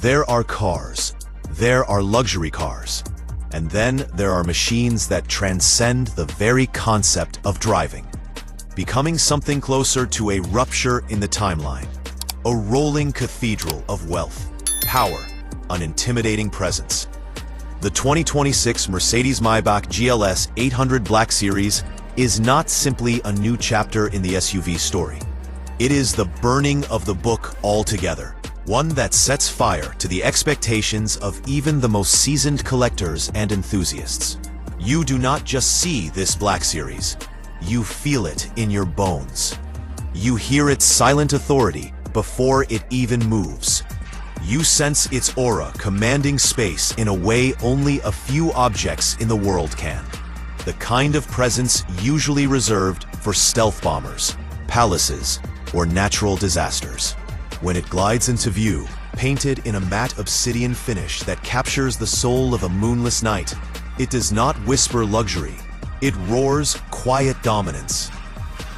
There are cars, there are luxury cars, and then there are machines that transcend the very concept of driving, becoming something closer to a rupture in the timeline, a rolling cathedral of wealth, power, an intimidating presence. The 2026 Mercedes-Maybach GLS 800 Black Series is not simply a new chapter in the SUV story. It is the burning of the book altogether, one that sets fire to the expectations of even the most seasoned collectors and enthusiasts. You do not just see this Black Series, you feel it in your bones. You hear its silent authority before it even moves. You sense its aura commanding space in a way only a few objects in the world can. The kind of presence usually reserved for stealth bombers, palaces, or natural disasters. When it glides into view, painted in a matte obsidian finish that captures the soul of a moonless night, it does not whisper luxury, it roars quiet dominance.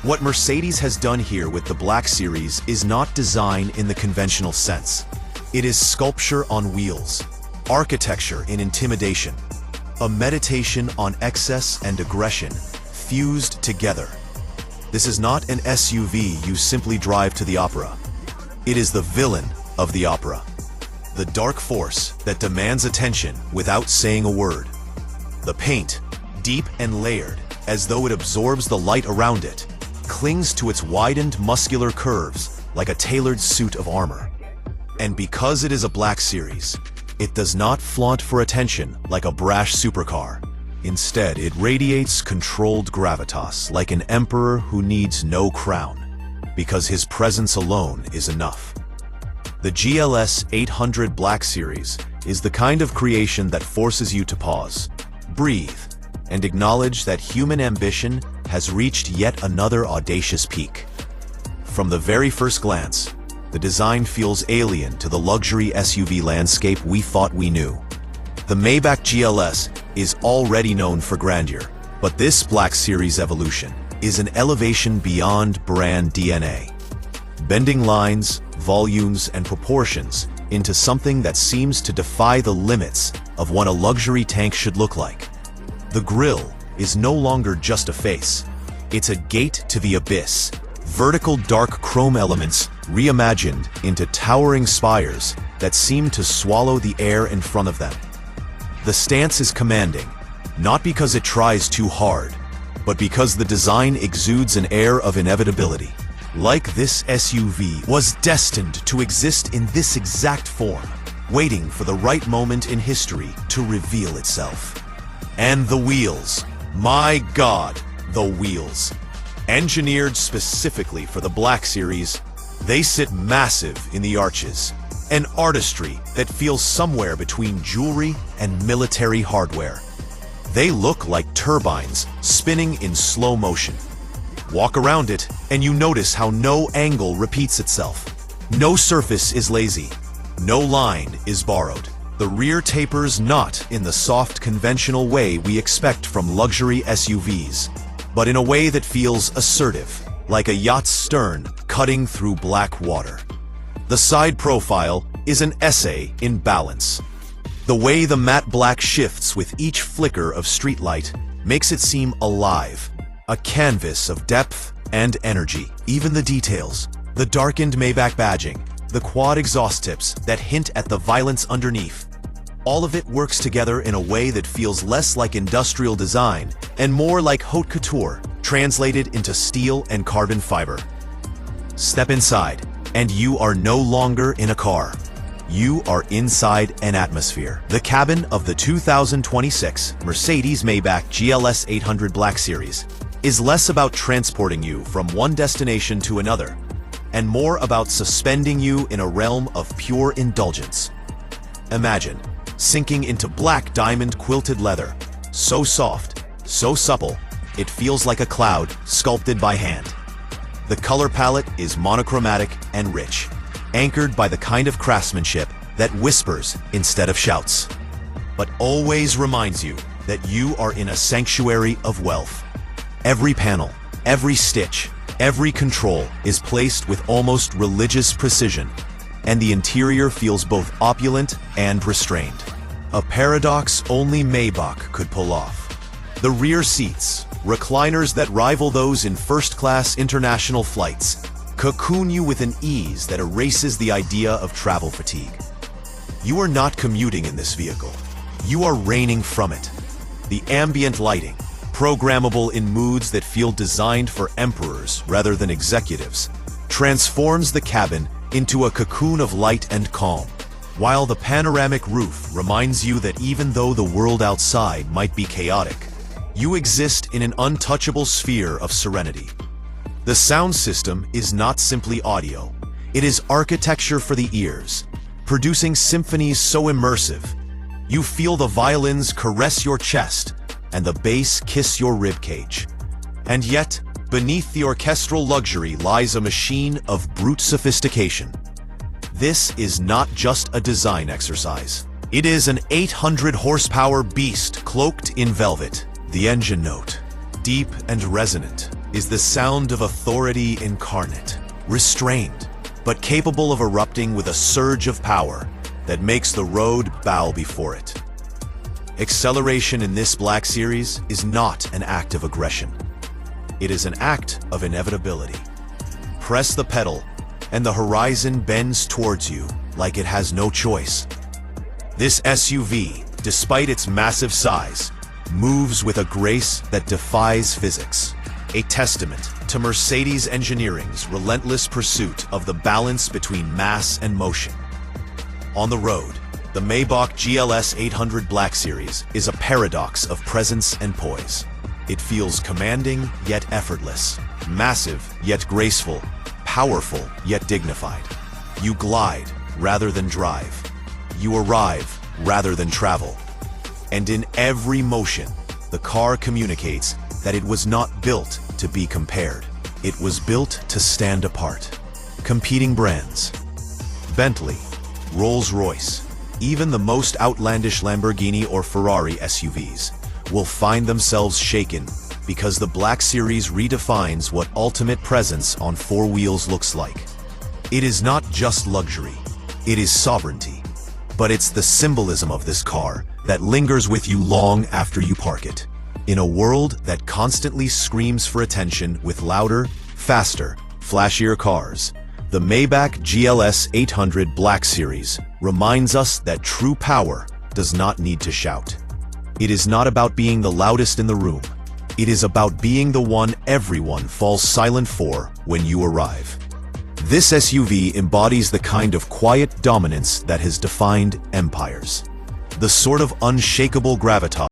What Mercedes has done here with the Black Series is not design in the conventional sense. It is sculpture on wheels, architecture in intimidation, a meditation on excess and aggression fused together. This is not an SUV you simply drive to the opera. It is the villain of the opera, the dark force that demands attention without saying a word. The paint, deep and layered, as though it absorbs the light around it, clings to its widened muscular curves like a tailored suit of armor. And because it is a Black Series, it does not flaunt for attention like a brash supercar. Instead, it radiates controlled gravitas like an emperor who needs no crown, because his presence alone is enough. The GLS 800 Black Series is the kind of creation that forces you to pause, breathe, and acknowledge that human ambition has reached yet another audacious peak. From the very first glance, the design feels alien to the luxury SUV landscape we thought we knew. The Maybach GLS is already known for grandeur, but this Black Series evolution is an elevation beyond brand DNA, bending lines, volumes, and proportions into something that seems to defy the limits of what a luxury tank should look like. The grille is no longer just a face, it's a gate to the abyss. Vertical dark chrome elements reimagined into towering spires that seem to swallow the air in front of them. The stance is commanding, not because it tries too hard, but because the design exudes an air of inevitability. Like this SUV was destined to exist in this exact form, waiting for the right moment in history to reveal itself. And the wheels, my God, the wheels. Engineered specifically for the Black Series, they sit massive in the arches, an artistry that feels somewhere between jewelry and military hardware. They look like turbines spinning in slow motion. Walk around it and you notice how no angle repeats itself. No surface is lazy. No line is borrowed. The rear tapers not in the soft conventional way we expect from luxury SUVs, but in a way that feels assertive, like a yacht's stern cutting through black water. The side profile is an essay in balance. The way the matte black shifts with each flicker of streetlight makes it seem alive, a canvas of depth and energy. Even the details, the darkened Maybach badging, the quad exhaust tips that hint at the violence underneath, all of it works together in a way that feels less like industrial design and more like haute couture, translated into steel and carbon fiber. Step inside, and you are no longer in a car. You are inside an atmosphere. The cabin of the 2026 Mercedes-Maybach GLS 800 Black Series is less about transporting you from one destination to another, and more about suspending you in a realm of pure indulgence. Imagine sinking into black diamond quilted leather, so soft, so supple, it feels like a cloud sculpted by hand. The color palette is monochromatic and rich, anchored by the kind of craftsmanship that whispers instead of shouts, but always reminds you that you are in a sanctuary of wealth. Every panel, every stitch, every control is placed with almost religious precision, and the interior feels both opulent and restrained. A paradox only Maybach could pull off. The rear seats, recliners that rival those in first-class international flights, cocoon you with an ease that erases the idea of travel fatigue. You are not commuting in this vehicle. You are reigning from it. The ambient lighting, programmable in moods that feel designed for emperors rather than executives, transforms the cabin into a cocoon of light and calm, while the panoramic roof reminds you that even though the world outside might be chaotic, you exist in an untouchable sphere of serenity. The sound system is not simply audio, it is architecture for the ears, producing symphonies so immersive, you feel the violins caress your chest and the bass kiss your ribcage. And yet, beneath the orchestral luxury lies a machine of brute sophistication. This is not just a design exercise. It is an 800 horsepower beast cloaked in velvet. The engine note, deep and resonant, is the sound of authority incarnate, restrained, but capable of erupting with a surge of power that makes the road bow before it. Acceleration in this Black Series is not an act of aggression. It is an act of inevitability. Press the pedal, and the horizon bends towards you like it has no choice. This SUV, despite its massive size, moves with a grace that defies physics, a testament to Mercedes engineering's relentless pursuit of the balance between mass and motion. On the road, the Maybach GLS 800 Black Series is a paradox of presence and poise. It feels commanding yet effortless, massive yet graceful, powerful yet dignified. You glide rather than drive. You arrive rather than travel. And in every motion, the car communicates that it was not built to be compared. It was built to stand apart. Competing brands, Bentley, Rolls-Royce, even the most outlandish Lamborghini or Ferrari SUVs will find themselves shaken because the Black Series redefines what ultimate presence on four wheels looks like. It is not just luxury, it is sovereignty. But it's the symbolism of this car that lingers with you long after you park it. In a world that constantly screams for attention with louder, faster, flashier cars, the Maybach GLS 800 Black Series reminds us that true power does not need to shout. It is not about being the loudest in the room. It is about being the one everyone falls silent for when you arrive. This SUV embodies the kind of quiet dominance that has defined empires. The sort of unshakable gravitas